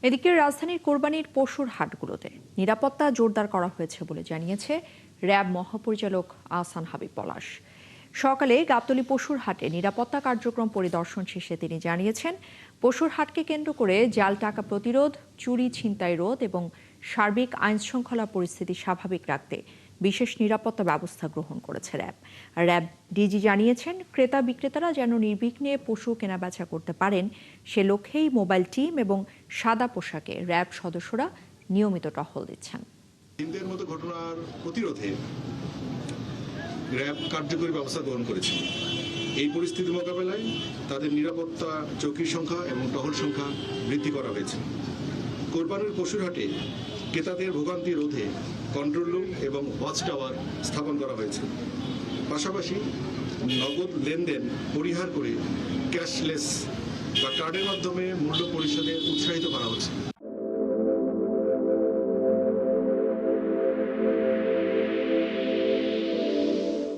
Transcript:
এদিকে রাজধানীর কোরবানির পশুর হাটগুলোতে নিরাপত্তা জোরদার করা হয়েছে বলে জানিয়েছে র্যাব মহাপরিচালক আহসান হাবিব পলাশ। সকালে গাবতলী পশুর হাটে নিরাপত্তা কার্যক্রম পরিদর্শন শেষে তিনি জানিয়েছেন, পশুর হাটকে কেন্দ্র করে জাল টাকা প্রতিরোধ, চুরি ছিনতাই রোধ এবং সার্বিক আইনশৃঙ্খলা পরিস্থিতি স্বাভাবিক রাখতে বিশেষ নিরাপত্তা ব্যবস্থা গ্রহণ করেছে র্যাব। র্যাব ডিজি জানিয়েছেন, ক্রেতা বিক্রেতারা যেন নির্বিঘ্নে পশু কেনাবেচা করতে পারেন সে লক্ষ্যেই মোবাইল টিম এবং সাদা পোশাকে র্যাব সদস্যরা নিয়মিত টহল দিচ্ছেন। হিন্দের মতো ঘটনার প্রতিরোধে র্যাব কার্যকরী ব্যবস্থা গ্রহণ করেছে। এই পরিস্থিতি মোকাবেলায় তাদের নিরাপত্তা চৌকির সংখ্যা এবং টহল সংখ্যা বৃদ্ধি করা হয়েছে। কোরবানির পশুর হাটে ক্রেতাদের ভোগান্তি রোধে কন্ট্রোল রুম এবং ওয়াচ টাওয়ার স্থাপন করা হয়েছে। পাশাপাশি নগদ লেনদেন পরিহার করে ক্যাশলেস বা কার্ডের মাধ্যমে মূল্য পরিশোধে উৎসাহিত করা হচ্ছে।